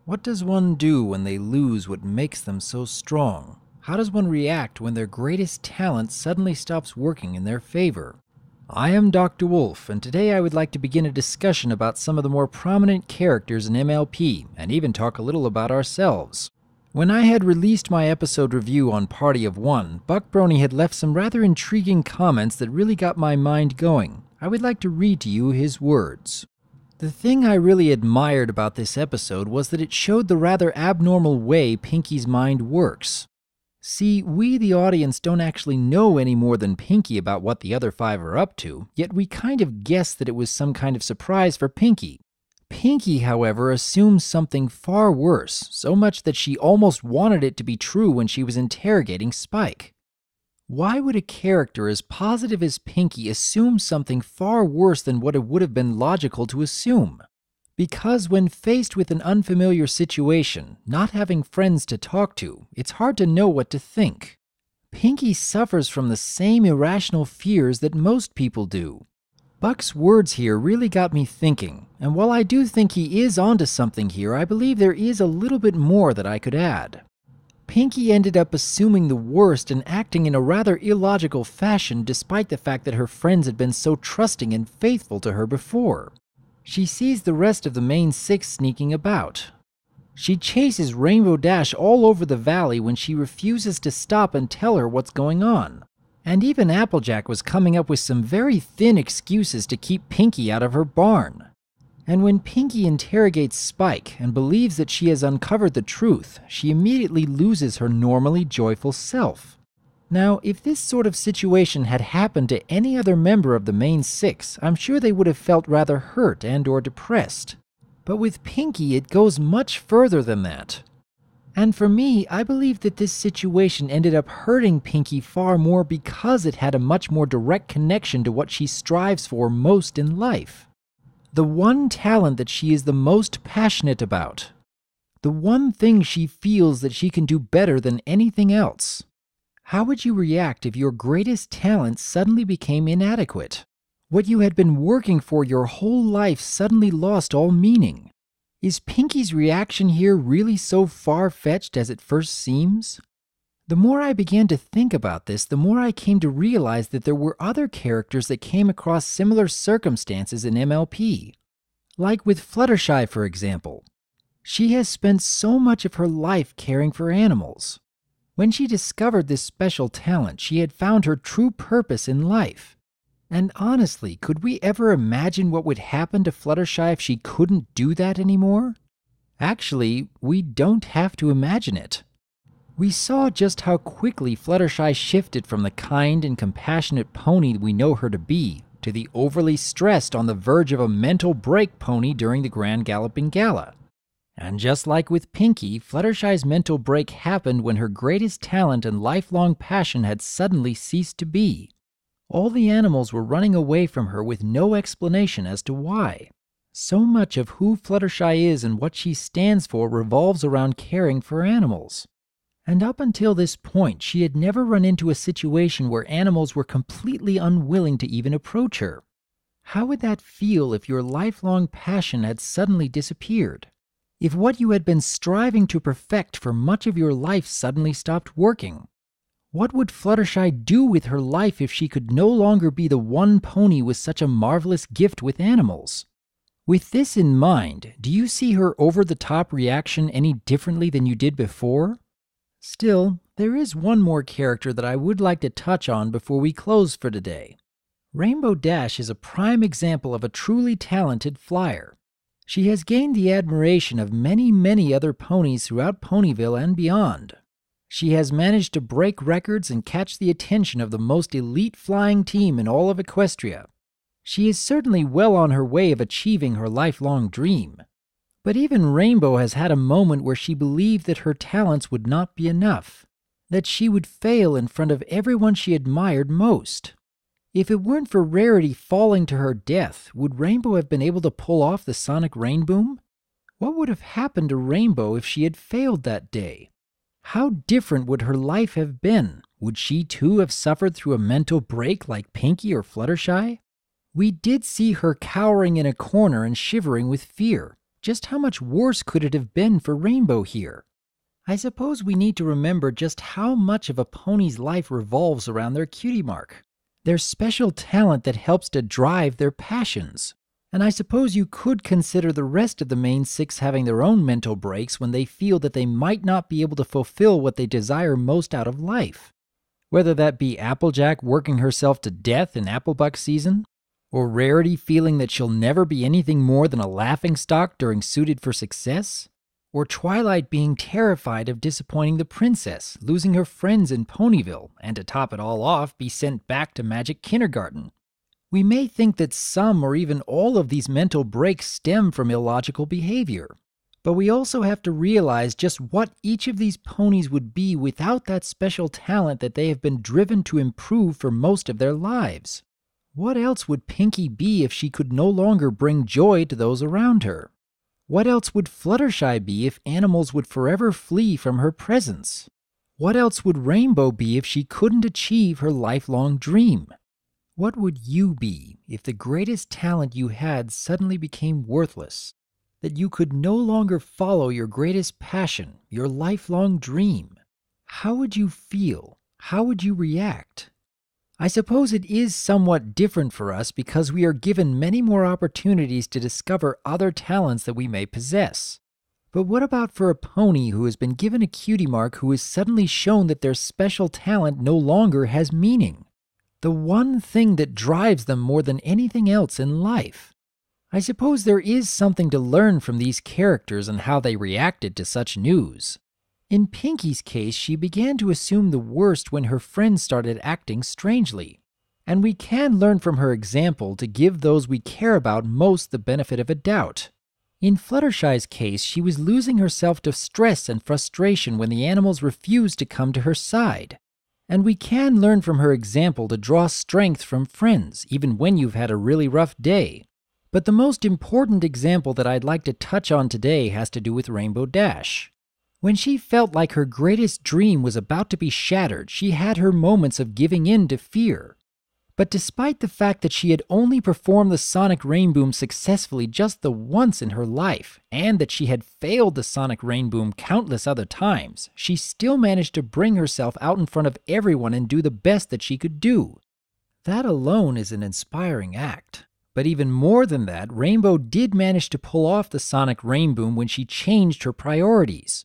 What does one do when they lose what makes them so strong? How does one react when their greatest talent suddenly stops working in their favor? I am DRWolf, and today I would like to begin a discussion about some of the more prominent characters in MLP, and even talk a little about ourselves. When I had released my episode review on Party of One, Buc Brony had left some rather intriguing comments that really got my mind going. I would like to read to you his words. The thing I really admired about this episode was that it showed the rather abnormal way Pinky's mind works. See, we the audience don't actually know any more than Pinky about what the other five are up to, yet we kind of guessed that it was some kind of surprise for Pinky. Pinky, however, assumes something far worse, so much that she almost wanted it to be true when she was interrogating Spike. Why would a character as positive as Pinky assume something far worse than what it would have been logical to assume? Because when faced with an unfamiliar situation, not having friends to talk to, it's hard to know what to think. Pinky suffers from the same irrational fears that most people do. Buck's words here really got me thinking, and while I do think he is onto something here, I believe there is a little bit more that I could add. Pinky ended up assuming the worst and acting in a rather illogical fashion despite the fact that her friends had been so trusting and faithful to her before. She sees the rest of the main six sneaking about. She chases Rainbow Dash all over the valley when she refuses to stop and tell her what's going on. And even Applejack was coming up with some very thin excuses to keep Pinky out of her barn. And when Pinky interrogates Spike and believes that she has uncovered the truth, she immediately loses her normally joyful self. Now, if this sort of situation had happened to any other member of the main six, I'm sure they would have felt rather hurt and/or depressed. But with Pinky, it goes much further than that. And for me, I believe that this situation ended up hurting Pinky far more because it had a much more direct connection to what she strives for most in life. The one talent that she is the most passionate about. The one thing she feels that she can do better than anything else. How would you react if your greatest talent suddenly became inadequate? What you had been working for your whole life suddenly lost all meaning. Is Pinky's reaction here really so far-fetched as it first seems? The more I began to think about this, the more I came to realize that there were other characters that came across similar circumstances in MLP. Like with Fluttershy, for example. She has spent so much of her life caring for animals. When she discovered this special talent, she had found her true purpose in life. And honestly, could we ever imagine what would happen to Fluttershy if she couldn't do that anymore? Actually, we don't have to imagine it. We saw just how quickly Fluttershy shifted from the kind and compassionate pony we know her to be, to the overly stressed on the verge of a mental break pony during the Grand Galloping Gala. And just like with Pinky, Fluttershy's mental break happened when her greatest talent and lifelong passion had suddenly ceased to be. All the animals were running away from her with no explanation as to why. So much of who Fluttershy is and what she stands for revolves around caring for animals. And up until this point, she had never run into a situation where animals were completely unwilling to even approach her. How would that feel if your lifelong passion had suddenly disappeared? If what you had been striving to perfect for much of your life suddenly stopped working? What would Fluttershy do with her life if she could no longer be the one pony with such a marvelous gift with animals? With this in mind, do you see her over-the-top reaction any differently than you did before? Still, there is one more character that I would like to touch on before we close for today. Rainbow Dash is a prime example of a truly talented flyer. She has gained the admiration of many other ponies throughout Ponyville and beyond. She has managed to break records and catch the attention of the most elite flying team in all of Equestria. She is certainly well on her way of achieving her lifelong dream. But even Rainbow has had a moment where she believed that her talents would not be enough, that she would fail in front of everyone she admired most. If it weren't for Rarity falling to her death, would Rainbow have been able to pull off the Sonic Rain Boom? What would have happened to Rainbow if she had failed that day? How different would her life have been? Would she too have suffered through a mental break like Pinky or Fluttershy? We did see her cowering in a corner and shivering with fear, Just how much worse could it have been for Rainbow here? I suppose we need to remember just how much of a pony's life revolves around their cutie mark, their special talent that helps to drive their passions. And I suppose you could consider the rest of the main 6 having their own mental breaks when they feel that they might not be able to fulfill what they desire most out of life. Whether that be Applejack working herself to death in Applebuck season, or Rarity feeling that she'll never be anything more than a laughingstock during Suited for Success, or Twilight being terrified of disappointing the princess, losing her friends in Ponyville, and to top it all off, be sent back to Magic Kindergarten. We may think that some or even all of these mental breaks stem from illogical behavior, but we also have to realize just what each of these ponies would be without that special talent that they have been driven to improve for most of their lives. What else would Pinkie be if she could no longer bring joy to those around her? What else would Fluttershy be if animals would forever flee from her presence? What else would Rainbow be if she couldn't achieve her lifelong dream? What would you be if the greatest talent you had suddenly became worthless? That you could no longer follow your greatest passion, your lifelong dream? How would you feel? How would you react? I suppose it is somewhat different for us because we are given many more opportunities to discover other talents that we may possess. But what about for a pony who has been given a cutie mark who is suddenly shown that their special talent no longer has meaning? The one thing that drives them more than anything else in life. I suppose there is something to learn from these characters and how they reacted to such news. In Pinkie's case, she began to assume the worst when her friends started acting strangely. And we can learn from her example to give those we care about most the benefit of a doubt. In Fluttershy's case, she was losing herself to stress and frustration when the animals refused to come to her side. And we can learn from her example to draw strength from friends, even when you've had a really rough day. But the most important example that I'd like to touch on today has to do with Rainbow Dash. When she felt like her greatest dream was about to be shattered, she had her moments of giving in to fear. But despite the fact that she had only performed the Sonic Rainboom successfully just the once in her life, and that she had failed the Sonic Rainboom countless other times, she still managed to bring herself out in front of everyone and do the best that she could do. That alone is an inspiring act. But even more than that, Rainbow did manage to pull off the Sonic Rainboom when she changed her priorities.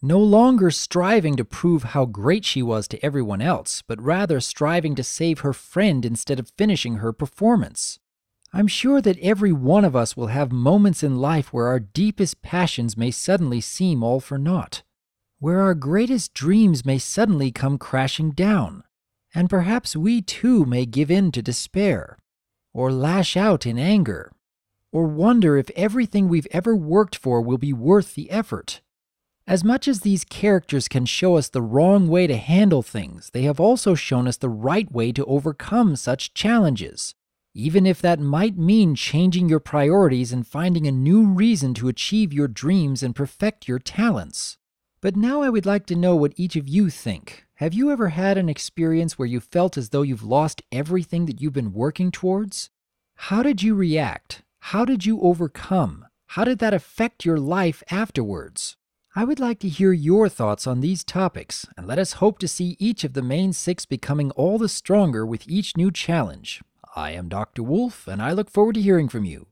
No longer striving to prove how great she was to everyone else, but rather striving to save her friend instead of finishing her performance. I'm sure that every one of us will have moments in life where our deepest passions may suddenly seem all for naught, where our greatest dreams may suddenly come crashing down, and perhaps we too may give in to despair, or lash out in anger, or wonder if everything we've ever worked for will be worth the effort. As much as these characters can show us the wrong way to handle things, they have also shown us the right way to overcome such challenges, even if that might mean changing your priorities and finding a new reason to achieve your dreams and perfect your talents. But now I would like to know what each of you think. Have you ever had an experience where you felt as though you've lost everything that you've been working towards? How did you react? How did you overcome? How did that affect your life afterwards? I would like to hear your thoughts on these topics, and let us hope to see each of the main 6 becoming all the stronger with each new challenge. I am Dr. Wolf, and I look forward to hearing from you.